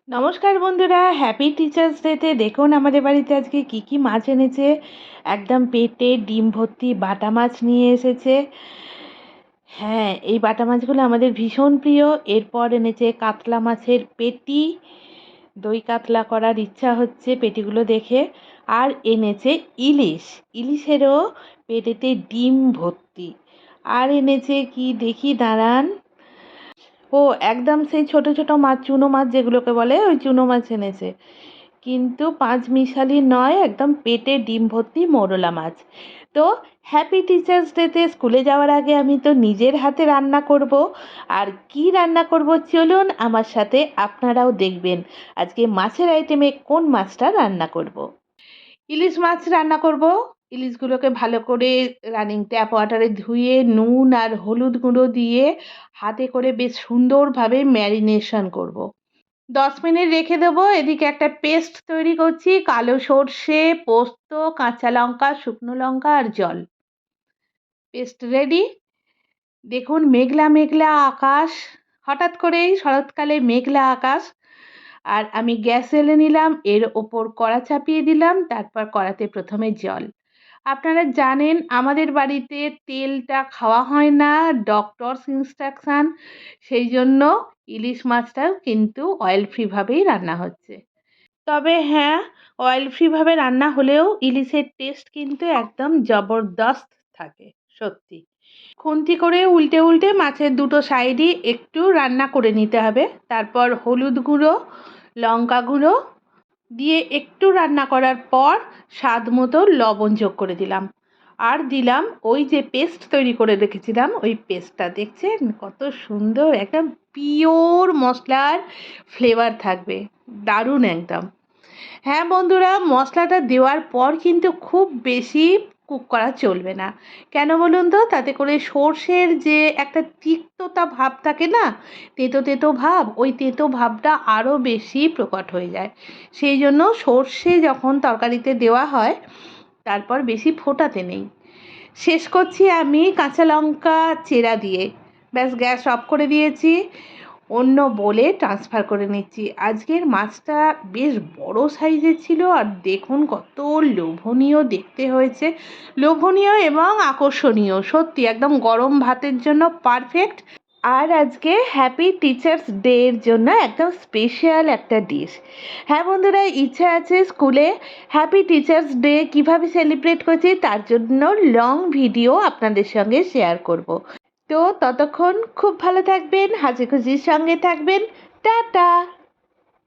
নমস্কার বন্ধুরা, happy teachers ডেতে দেখুন আমাদের বাড়িতে আজকে কি কি মাছ এনেছে। একদম পেটে ডিম ভর্তি বাটা মাছ নিয়ে এসেছে। হ্যাঁ, এই বাটা মাছগুলো আমাদের ভীষণ প্রিয়। এরপর এনেছে কাতলা মাছের পেটি। দই কাতলা করার ইচ্ছা হচ্ছে পেটিগুলো দেখে। আর এনেছে ইলিশ, ইলিশেরও পেটেতে ডিম ভর্তি। আর এনেছে কি দেখি, দাঁড়ান। ও একদম সেই ছোট ছোট মাছ, চুনো মাছ যেগুলোকে বলে, ওই চুনো মাছ এনেছে। কিন্তু পাঁচমিশালি নয়, একদম পেটে ডিম ভর্তি মৌরলা মাছ। তো হ্যাপি টিচার্স ডেতে স্কুলে যাওয়ার আগে আমি তো নিজের হাতে রান্না করব। আর কি রান্না করব চলুন আমার সাথে, আপনারাও দেখবেন আজকে মাছের আইটেমে কোন মাছটা রান্না করব। ইলিশ মাছ রান্না করব। ইলিশগুলোকে ভালো করে রানিং ট্যাপ ওয়াটারে ধুয়ে নুন আর হলুদ গুঁড়ো দিয়ে হাতে করে বেশ সুন্দরভাবে ম্যারিনেশন করব। 10 মিনিট রেখে দেবো। এদিকে একটা পেস্ট তৈরি করছি, কালো সর্ষে, পোস্ত, কাঁচা লঙ্কা, শুকনো লঙ্কা আর জল। Paste ready. দেখুন মেঘলা মেঘলা আকাশ, হঠাৎ করেই শরৎকালে মেঘলা আকাশ। আর আমি গ্যাস জ্বেলে নিলাম, এর ওপর কড়া চাপিয়ে দিলাম, তারপর কড়াতে প্রথমে জল। আপনারা জানেন আমাদের বাড়িতে তেলটা খাওয়া হয় না, ডক্টরস ইনস্ট্রাকশান। সেই জন্য ইলিশ মাছটাও কিন্তু অয়েল ফ্রিভাবেই রান্না হচ্ছে। তবে হ্যাঁ, অয়েল ফ্রিভাবে রান্না হলেও ইলিশের টেস্ট কিন্তু একদম জবরদস্ত থাকে, সত্যি। খুন্তি করে উল্টে উল্টে মাছের দুটো সাইডই একটু রান্না করে নিতে হবে। তারপর হলুদ গুঁড়ো, লঙ্কা গুঁড়ো দিয়ে একটু রান্না করার পর স্বাদ মতো লবণ যোগ করে দিলাম। আর দিলাম ওই যে পেস্ট তৈরি করে রেখেছিলাম, ওই পেস্টটা দেখছেন কত সুন্দর, একদম পিওর মশলার ফ্লেভার থাকবে, দারুণ একদম। হ্যাঁ বন্ধুরা, মশলাটা দেওয়ার পর কিন্তু খুব বেশি কুক করা চলবে না। কেন বলুন তো, তাতে করে সর্ষের যে একটা তিক্ততা ভাব থাকে না, তেতো তেতো ভাব, ওই তেতো ভাবটা আরও বেশি প্রকট হয়ে যায়। সেই জন্য সর্ষে যখন তরকারিতে দেওয়া হয় তারপর বেশি ফোটাতে নেই। শেষ করছি আমি কাঁচা লঙ্কা চেরা দিয়ে। ব্যাস, গ্যাস অফ করে দিয়েছি, অন্য বলে ট্রান্সফার করে নিচ্ছি। আজকের মাছটা বেশ বড় সাইজের ছিল, আর দেখুন কত লোভনীয় দেখতে হয়েছে। লোভনীয় এবং আকর্ষণীয়, সত্যি একদম গরম ভাতের জন্য পারফেক্ট। আর আজকে হ্যাপি টিচার্স ডে এর জন্য একদম স্পেশাল একটা ডিশ। হ্যাঁ বন্ধুরা, ইচ্ছা আছে স্কুলে হ্যাপি টিচার্স ডে কীভাবে সেলিব্রেট করছি তার জন্য লং ভিডিও আপনাদের সঙ্গে শেয়ার করব। তো ততক্ষণ খুব ভালো থাকবেন, হাসি খুশির সঙ্গে থাকবেন। টাটা।